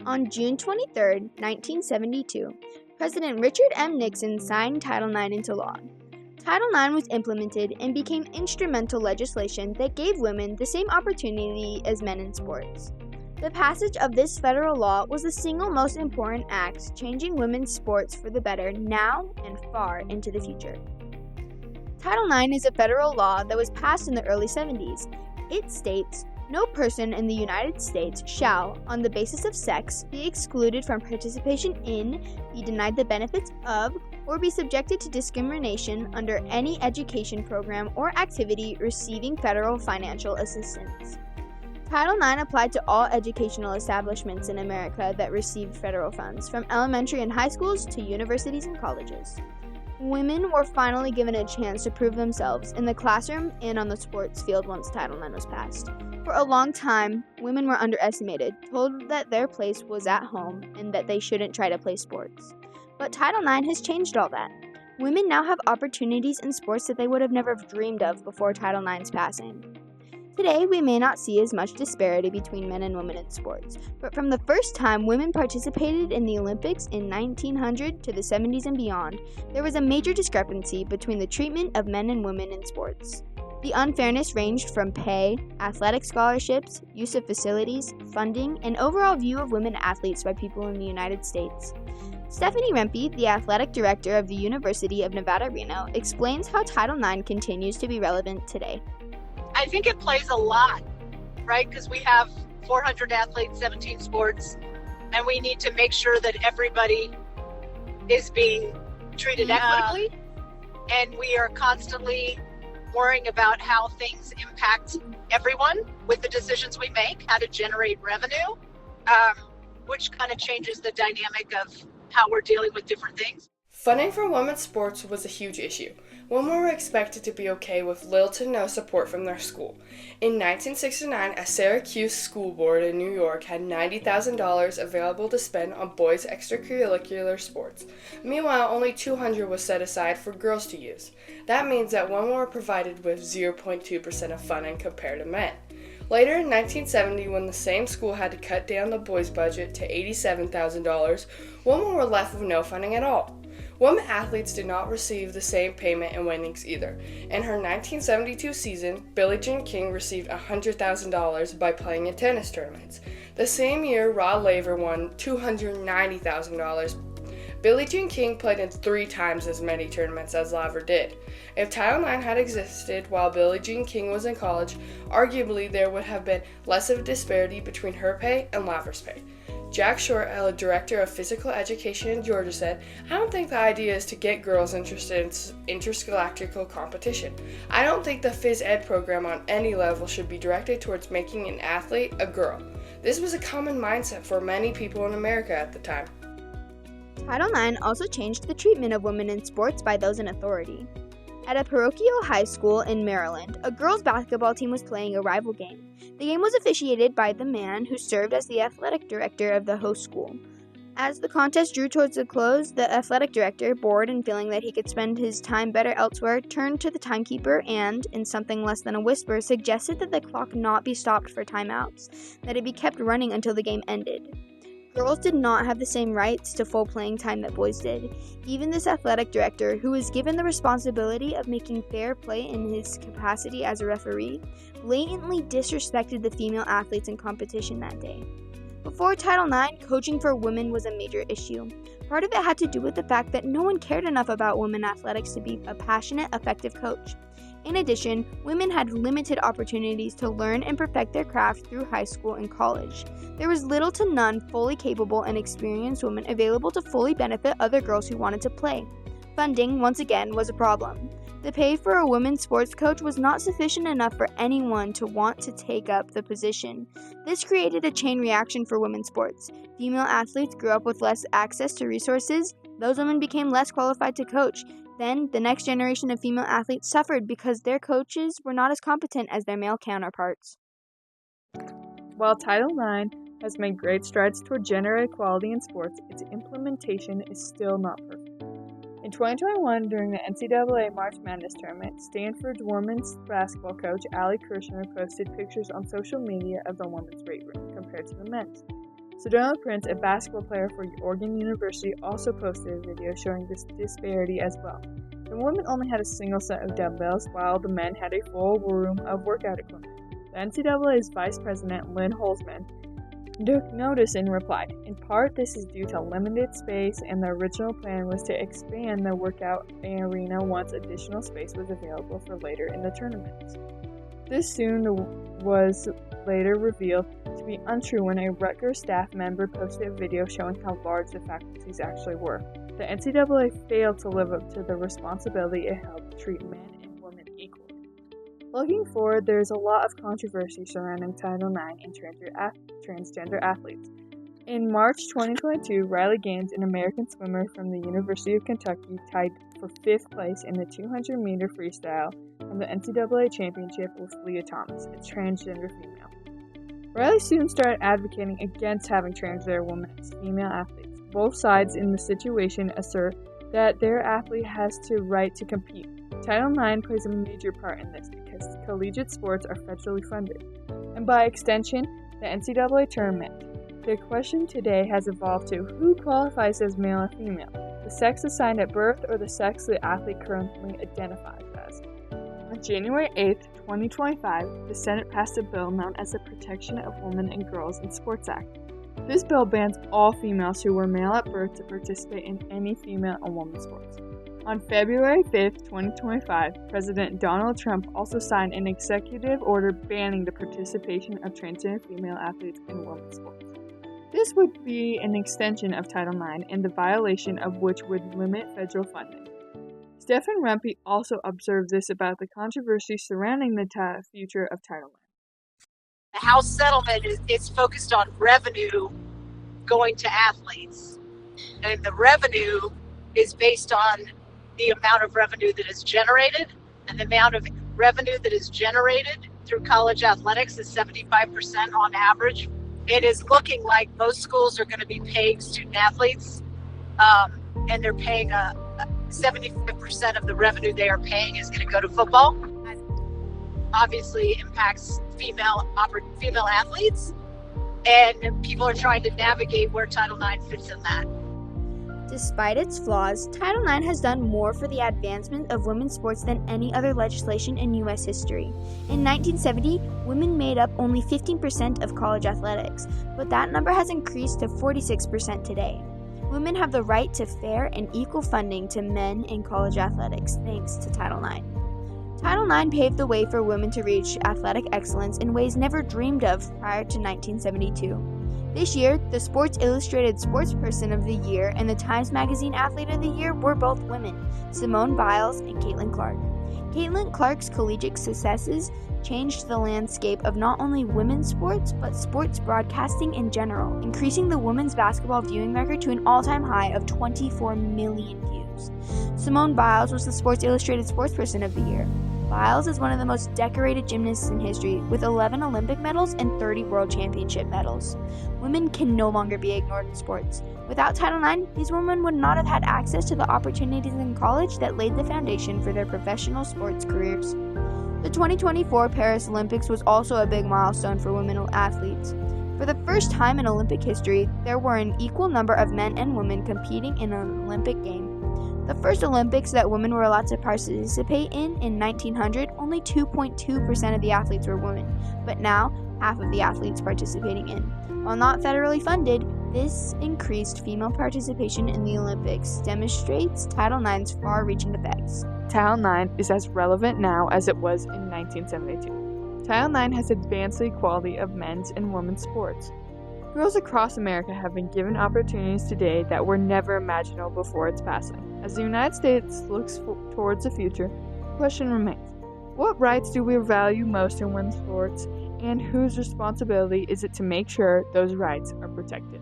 On June 23, 1972, President Richard M. Nixon signed Title IX into law. Title IX was implemented and became instrumental legislation that gave women the same opportunity as men in sports. The passage of this federal law was the single most important act changing women's sports for the better now and far into the future. Title IX is a federal law that was passed in the early 70s. It states, "No person in the United States shall, on the basis of sex, be excluded from participation in, be denied the benefits of, or be subjected to discrimination under any education program or activity receiving federal financial assistance." Title IX applied to all educational establishments in America that received federal funds, from elementary and high schools to universities and colleges. Women were finally given a chance to prove themselves in the classroom and on the sports field once Title IX was passed. For a long time, women were underestimated, told that their place was at home and that they shouldn't try to play sports. But Title IX has changed all that. Women now have opportunities in sports that they would have never dreamed of before Title IX's passing. Today, we may not see as much disparity between men and women in sports, but from the first time women participated in the Olympics in 1900 to the 70s and beyond, there was a major discrepancy between the treatment of men and women in sports. The unfairness ranged from pay, athletic scholarships, use of facilities, funding, and overall view of women athletes by people in the United States. Stephanie Rempe, the athletic director of the University of Nevada, Reno, explains how Title IX continues to be relevant today. I think it plays a lot, right? Because we have 400 athletes, 17 sports, and we need to make sure that everybody is being treated equitably. And we are constantly worrying about how things impact everyone with the decisions we make, how to generate revenue, which kind of changes the dynamic of how we're dealing with different things. Funding for women's sports was a huge issue. Women were expected to be okay with little to no support from their school. In 1969, a Syracuse school board in New York had $90,000 available to spend on boys' extracurricular sports. Meanwhile, only $200 was set aside for girls to use. That means that women were provided with 0.2% of funding compared to men. Later in 1970, when the same school had to cut down the boys' budget to $87,000, women were left with no funding at all. Women athletes did not receive the same payment and winnings either. In her 1972 season, Billie Jean King received $100,000 by playing in tennis tournaments. The same year, Rod Laver won $290,000. Billie Jean King played in 3 times as many tournaments as Laver did. If Title IX had existed while Billie Jean King was in college, arguably there would have been less of a disparity between her pay and Laver's pay. Jack Short, a director of physical education in Georgia, said, "I don't think the idea is to get girls interested in interscholastic competition. I don't think the phys ed program on any level should be directed towards making an athlete a girl." This was a common mindset for many people in America at the time. Title IX also changed the treatment of women in sports by those in authority. At a parochial high school in Maryland, a girls' basketball team was playing a rival game. The game was officiated by the man who served as the athletic director of the host school. As the contest drew towards a close, the athletic director, bored and feeling that he could spend his time better elsewhere, turned to the timekeeper and, in something less than a whisper, suggested that the clock not be stopped for timeouts, that it be kept running until the game ended. Girls did not have the same rights to full playing time that boys did. Even this athletic director, who was given the responsibility of making fair play in his capacity as a referee, blatantly disrespected the female athletes in competition that day. Before Title IX, coaching for women was a major issue. Part of it had to do with the fact that no one cared enough about women athletics to be a passionate, effective coach. In addition, women had limited opportunities to learn and perfect their craft through high school and college. There was little to none fully capable and experienced women available to fully benefit other girls who wanted to play. Funding, once again, was a problem. The pay for a women's sports coach was not sufficient enough for anyone to want to take up the position. This created a chain reaction for women's sports. Female athletes grew up with less access to resources. Those women became less qualified to coach. Then, the next generation of female athletes suffered because their coaches were not as competent as their male counterparts. While Title IX has made great strides toward gender equality in sports, its implementation is still not perfect. In 2021, during the NCAA March Madness tournament, Stanford's women's basketball coach Allie Kirshner posted pictures on social media of the women's weight room compared to the men's. Sedona Prince, a basketball player for Oregon University, also posted a video showing this disparity as well. The women only had a single set of dumbbells, while the men had a full room of workout equipment. The NCAA's Vice President, Lynn Holzman, took notice and replied, "In part, this is due to limited space, and the original plan was to expand the workout arena once additional space was available for later in the tournaments." This soon was later revealed to be untrue when a Rutgers staff member posted a video showing how large the faculties actually were. The NCAA failed to live up to the responsibility it held to treat men and women equally. Looking forward, there is a lot of controversy surrounding Title IX and transgender athletes. In March 2022, Riley Gaines, an American swimmer from the University of Kentucky, tied for 5th place in the 200-meter freestyle from the NCAA championship with Leah Thomas, a transgender female. Riley soon started advocating against having transgender women as female athletes. Both sides in the situation assert that their athlete has the right to compete. Title IX plays a major part in this because collegiate sports are federally funded, and by extension, the NCAA tournament. The question today has evolved to who qualifies as male or female, the sex assigned at birth or the sex the athlete currently identifies as. On January 8, 2025, the Senate passed a bill known as the Protection of Women and Girls in Sports Act. This bill bans all females who were male at birth to participate in any female or women's sports. On February 5, 2025, President Donald Trump also signed an executive order banning the participation of transgender female athletes in women's sports. This would be an extension of Title IX, and the violation of which would limit federal funding. Stephen Rumpy also observed this about the controversy surrounding the future of Title IX. The House settlement is focused on revenue going to athletes, and the revenue is based on the amount of revenue that is generated, and the amount of revenue that is generated through college athletics is 75% on average. It is looking like most schools are going to be paying student athletes, and they're paying 75% of the revenue they are paying is going to go to football. That obviously impacts female athletes, and people are trying to navigate where Title IX fits in that. Despite its flaws, Title IX has done more for the advancement of women's sports than any other legislation in U.S. history. In 1970, women made up only 15% of college athletics, but that number has increased to 46% today. Women have the right to fair and equal funding to men in college athletics, thanks to Title IX. Title IX paved the way for women to reach athletic excellence in ways never dreamed of prior to 1972. This year, the Sports Illustrated Sportsperson of the Year and the Times Magazine Athlete of the Year were both women, Simone Biles and Caitlin Clark. Caitlin Clark's collegiate successes changed the landscape of not only women's sports, but sports broadcasting in general, increasing the women's basketball viewing record to an all-time high of 24 million views. Simone Biles was the Sports Illustrated Sportsperson of the Year. Biles is one of the most decorated gymnasts in history, with 11 Olympic medals and 30 World Championship medals. Women can no longer be ignored in sports. Without Title IX, these women would not have had access to the opportunities in college that laid the foundation for their professional sports careers. The 2024 Paris Olympics was also a big milestone for women athletes. For the first time in Olympic history, there were an equal number of men and women competing in an Olympic game. The first Olympics that women were allowed to participate in 1900, only 2.2% of the athletes were women, but now half of the athletes participating in. While not federally funded, this increased female participation in the Olympics demonstrates Title IX's far-reaching effects. Title IX is as relevant now as it was in 1972. Title IX has advanced the equality of men's and women's sports. Girls across America have been given opportunities today that were never imaginable before its passing. As the United States looks towards the future, the question remains, what rights do we value most in women's sports, and whose responsibility is it to make sure those rights are protected?